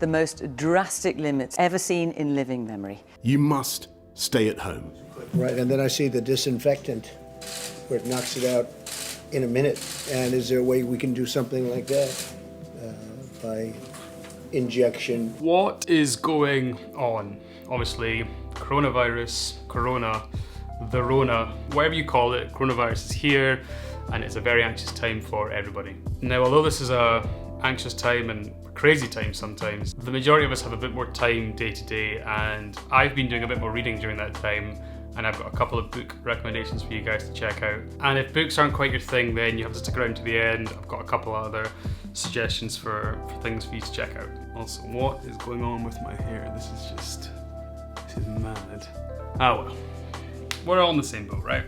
the most drastic limits ever seen in living memory. You must stay at home. Right, and then I see the disinfectant, where it knocks it out in a minute. And is there a way we can do something like that by injection? What is going on? Obviously, coronavirus, corona, the Rona, whatever you call it, coronavirus is here, and it's a very anxious time for everybody. Now, although this is a anxious time and a crazy time sometimes, the majority of us have a bit more time day to day, and I've been doing a bit more reading during that time, and I've got a couple of book recommendations for you guys to check out. And if books aren't quite your thing, then you have to stick around to the end. I've got a couple of other suggestions for things for you to check out. Also, what is going on with my hair? This is mad. Oh well, we're all in the same boat, right?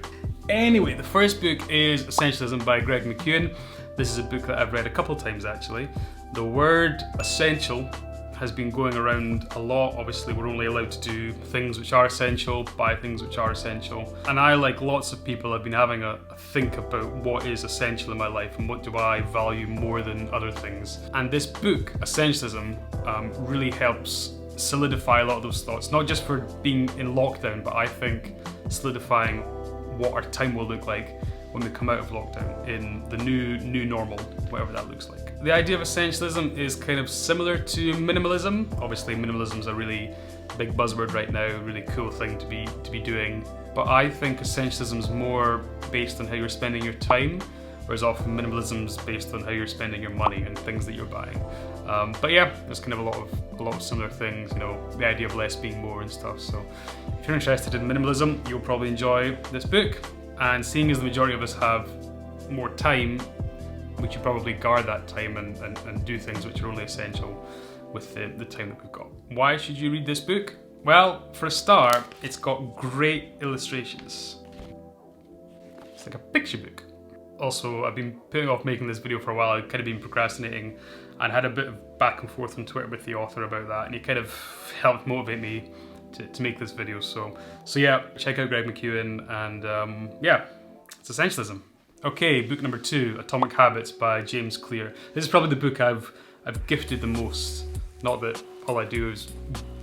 Anyway, the first book is Essentialism by Greg McKeown. This is a book that I've read a couple times actually. The word essential has been going around a lot. Obviously, we're only allowed to do things which are essential, buy things which are essential. And I, like lots of people, have been having a think about what is essential in my life and what do I value more than other things. And this book, Essentialism, really helps solidify a lot of those thoughts, not just for being in lockdown, but I think solidifying what our time will look like when we come out of lockdown in the new normal, whatever that looks like. The idea of essentialism is kind of similar to minimalism. Obviously, minimalism is a really big buzzword right now, really cool thing to be doing. But I think essentialism is more based on how you're spending your time, whereas often minimalism is based on how you're spending your money and things that you're buying. But yeah, there's kind of a lot of similar things. You know, the idea of less being more and stuff. So if you're interested in minimalism, you'll probably enjoy this book. And seeing as the majority of us have more time, we should probably guard that time and do things which are only essential with the time that we've got. Why should you read this book? Well, for a start, it's got great illustrations. It's like a picture book. Also, I've been putting off making this video for a while. I've kind of been procrastinating and had a bit of back and forth on Twitter with the author about that, and he kind of helped motivate me to make this video. So yeah, check out Greg McKeown, and yeah, it's Essentialism. Okay, book number 2, Atomic Habits by James Clear. This is probably the book I've gifted the most. Not that all I do is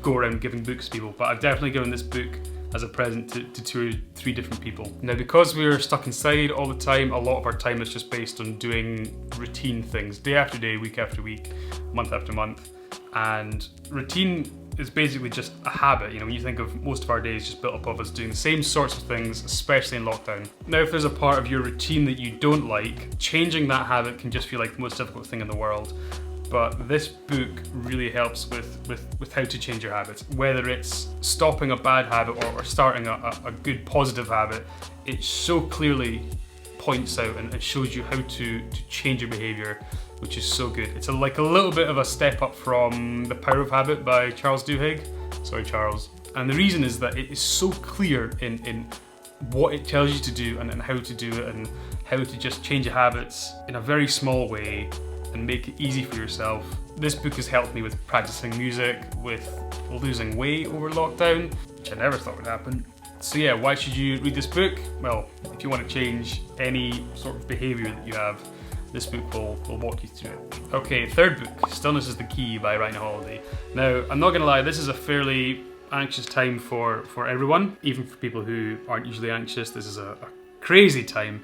go around giving books to people, but I've definitely given this book as a present to 2 or 3 different people. Now, because we're stuck inside all the time, a lot of our time is just based on doing routine things, day after day, week after week, month after month. And routine is basically just a habit. You know, when you think of most of our days just built up of us doing the same sorts of things, especially in lockdown. Now, if there's a part of your routine that you don't like, changing that habit can just feel like the most difficult thing in the world. But this book really helps with how to change your habits. Whether it's stopping a bad habit or starting a good positive habit, it so clearly points out and shows you how to change your behavior, which is so good. It's like a little bit of a step up from The Power of Habit by Charles Duhigg. Sorry, Charles. And the reason is that it is so clear in what it tells you to do and how to do it and how to just change your habits in a very small way and make it easy for yourself. This book has helped me with practicing music, with losing weight over lockdown, which I never thought would happen. So yeah, why should you read this book? Well, if you want to change any sort of behavior that you have, this book will walk you through it. Okay, third book, Stillness is the Key by Ryan Holiday. Now, I'm not gonna lie, this is a fairly anxious time for everyone, even for people who aren't usually anxious. This is a crazy time.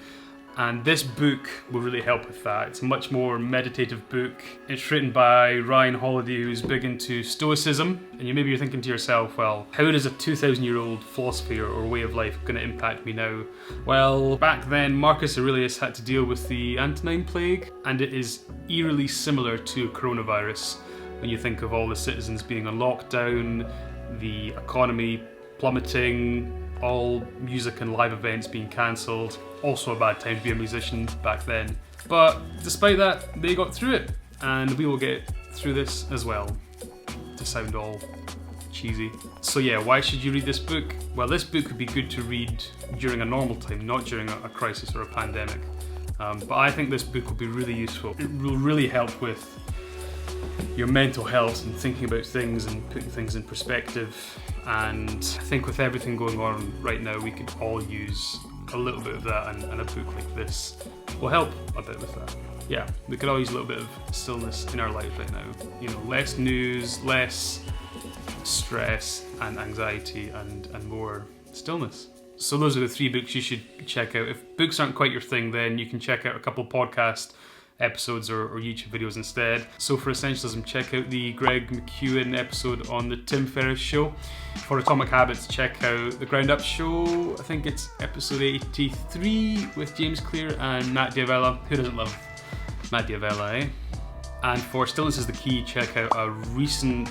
And this book will really help with that. It's a much more meditative book. It's written by Ryan Holiday, who's big into Stoicism. And maybe you're thinking to yourself, well, how does a 2,000-year-old philosophy or way of life going to impact me now? Well, back then, Marcus Aurelius had to deal with the Antonine Plague, and it is eerily similar to coronavirus. When you think of all the citizens being on lockdown, the economy plummeting, all music and live events being cancelled. Also a bad time to be a musician back then. But despite that, they got through it, and we will get through this as well, to sound all cheesy. So yeah, why should you read this book? Well, this book would be good to read during a normal time, not during a crisis or a pandemic. But I think this book will be really useful. It will really help with your mental health and thinking about things and putting things in perspective. And I think with everything going on right now, we could all use a little bit of that, and a book like this will help a bit with that. yeah, we could all use a little bit of stillness in our lives right now. You know, less news, less stress and anxiety, and more stillness. So those are the 3 books you should check out. If books aren't quite your thing, then you can check out a couple podcast episodes or YouTube videos instead. So for Essentialism, check out the Greg McKeown episode on the Tim Ferriss show. For Atomic Habits, check out the Ground Up show. I think it's episode 83 with James Clear and Matt Diavella. Who doesn't love Matt Diavella, eh? And for Stillness is the Key, check out a recent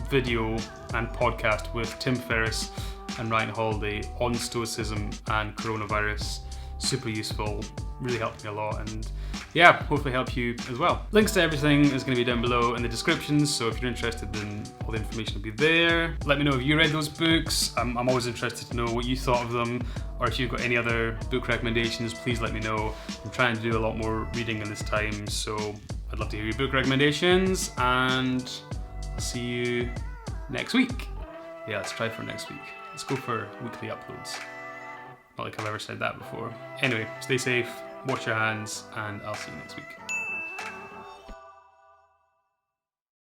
video and podcast with Tim Ferriss and Ryan Holiday on Stoicism and coronavirus. Super useful, really helped me a lot, and yeah, hopefully help you as well. Links to everything is going to be down below in the description, so if you're interested, then all the information will be there. Let me know if you read those books. I'm always interested to know what you thought of them, or if you've got any other book recommendations, please let me know. I'm trying to do a lot more reading in this time, so I'd love to hear your book recommendations, and I'll see you next week. Yeah, let's try for next week. Let's go for weekly uploads. Not like I've ever said that before. Anyway, stay safe, wash your hands, and I'll see you next week.